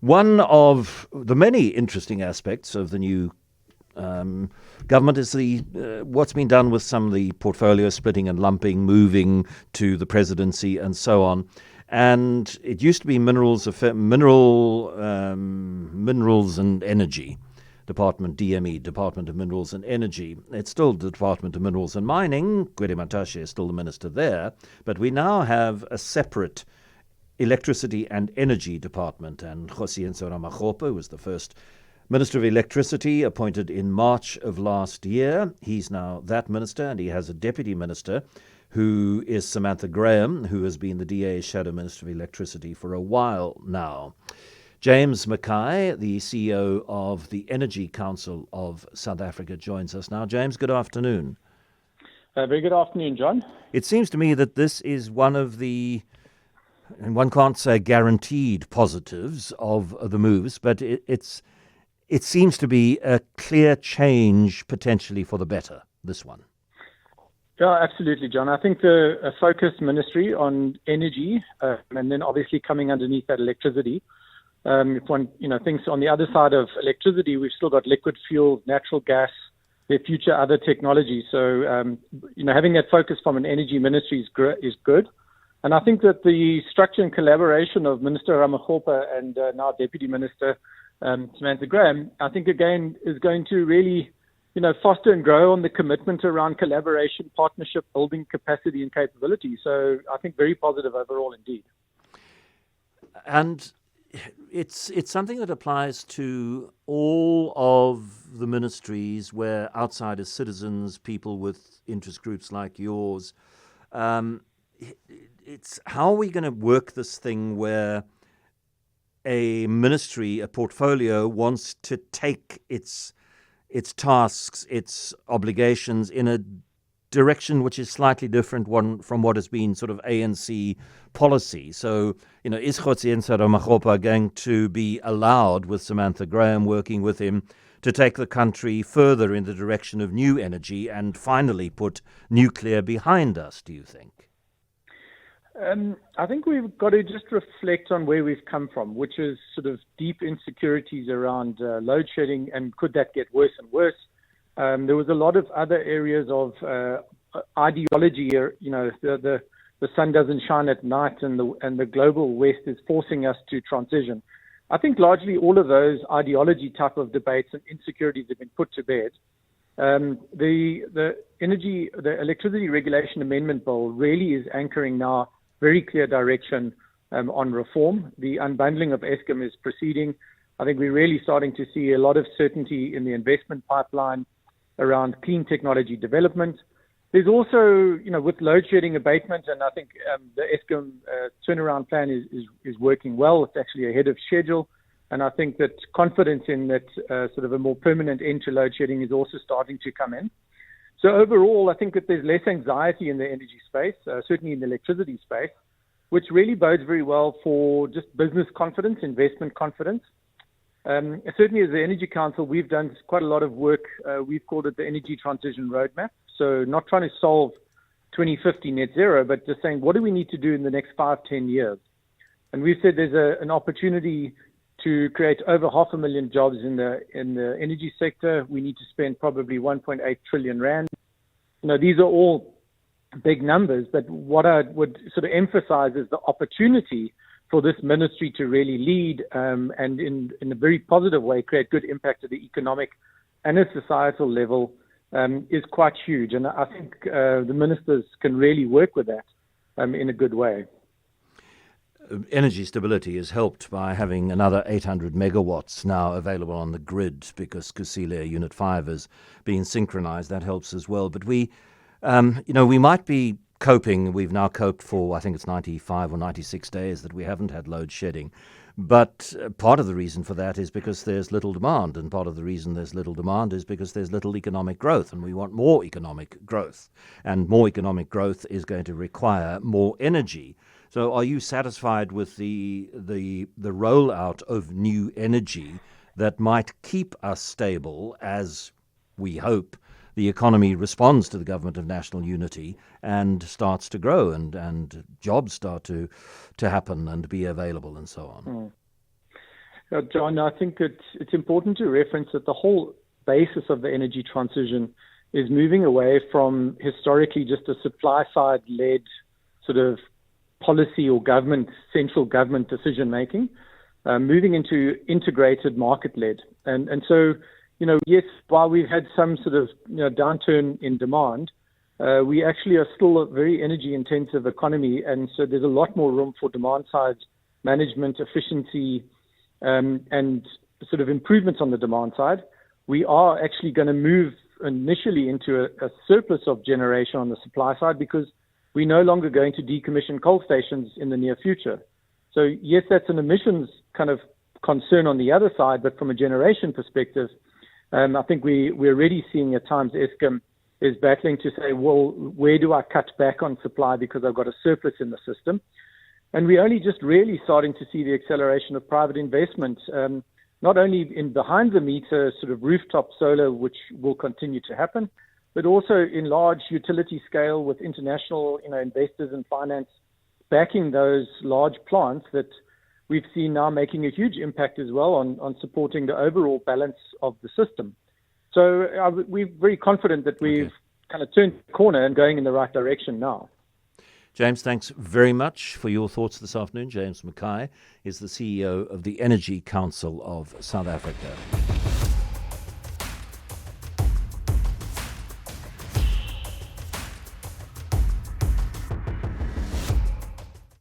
One of the many interesting aspects of the new government is what's been done with some of the portfolio splitting and lumping, moving to the presidency and so on. And it used to be minerals and energy department, DME, Department of Minerals and Energy. It's still the Department of Minerals and Mining. Gwede Mantashe is still the minister there, but we now have a separate Electricity and Energy Department, and Kgosientsho Ramokgopa was the first Minister of Electricity, appointed in March of last year. He's now that minister, and he has a deputy minister who is Samantha Graham, who has been the DA's Shadow Minister of Electricity for a while now. James McKay, the CEO of the Energy Council of South Africa, joins us now. James, good afternoon. Very good afternoon, John. It seems to me that this is one of the, and one can't say guaranteed positives of the moves, but it seems to be a clear change potentially for the better, this one. Yeah, absolutely, John. I think a focused ministry on energy, and then obviously coming underneath that electricity. If one thinks on the other side of electricity, we've still got liquid fuels, natural gas, their future other technologies. So, having that focus from an energy ministry is good. And I think that the structure and collaboration of Minister Ramokgopa and now Deputy Minister Samantha Graham, I think again is going to really, foster and grow on the commitment around collaboration, partnership, building capacity and capability. So I think very positive overall indeed. And it's something that applies to all of the ministries where outsiders, citizens, people with interest groups like yours. It's how are we going to work this thing where a ministry, a portfolio wants to take its tasks, its obligations in a direction which is slightly different from what has been sort of ANC policy. So, is Kgosientsho Ramokgopa going to be allowed, with Samantha Graham working with him, to take the country further in the direction of new energy and finally put nuclear behind us, do you think? I think we've got to just reflect on where we've come from, which is sort of deep insecurities around load shedding, and could that get worse and worse? There was a lot of other areas of ideology. The sun doesn't shine at night, and the global West is forcing us to transition. I think largely all of those ideology type of debates and insecurities have been put to bed. The Electricity Regulation Amendment Bill really is anchoring now very clear direction on reform. The unbundling of Eskom is proceeding. I think we're really starting to see a lot of certainty in the investment pipeline around clean technology development. There's also, with load shedding abatement, and I think the Eskom turnaround plan is working well. It's actually ahead of schedule. And I think that confidence in that sort of a more permanent end to load shedding is also starting to come in. So overall, I think that there's less anxiety in the energy space, certainly in the electricity space, which really bodes very well for just business confidence, investment confidence. Certainly as the Energy Council, we've done quite a lot of work. We've called it the Energy Transition Roadmap. So not trying to solve 2050 net zero, but just saying, what do we need to do in the next 5-10 years? And we've said there's an opportunity to create over 500,000 jobs in the energy sector. We need to spend probably 1.8 trillion rand. These are all big numbers, but what I would sort of emphasize is the opportunity for this ministry to really lead and in a very positive way create good impact at the economic and a societal level is quite huge. And I think the ministers can really work with that in a good way. Energy stability is helped by having another 800 megawatts now available on the grid, because Kusile Unit 5 is being synchronized. That helps as well. But we might be coping. We've now coped for, I think it's 95 or 96 days that we haven't had load shedding. But part of the reason for that is because there's little demand, and part of the reason there's little demand is because there's little economic growth, and we want more economic growth. And more economic growth is going to require more energy. So are you satisfied with the rollout of new energy that might keep us stable as we hope the economy responds to the government of national unity and starts to grow and jobs start to happen and be available and so on? John, I think it's important to reference that the whole basis of the energy transition is moving away from historically just a supply-side-led sort of policy or central government decision-making, moving into integrated market-led. And so, yes, while we've had some sort of downturn in demand, we actually are still a very energy-intensive economy, and so there's a lot more room for demand-side management, efficiency, and sort of improvements on the demand side. We are actually going to move initially into a surplus of generation on the supply side because we're no longer going to decommission coal stations in the near future. So yes, that's an emissions kind of concern on the other side, but from a generation perspective, I think we're already seeing at times Eskom is battling to say, well, where do I cut back on supply because I've got a surplus in the system? And we're only just really starting to see the acceleration of private investment, not only in behind the meter sort of rooftop solar, which will continue to happen, but also in large utility scale with international investors and finance backing those large plants that we've seen now making a huge impact as well on supporting the overall balance of the system. So we're very confident that we've kind of turned the corner and going in the right direction now. James, thanks very much for your thoughts this afternoon. James McKay is the CEO of the Energy Council of South Africa.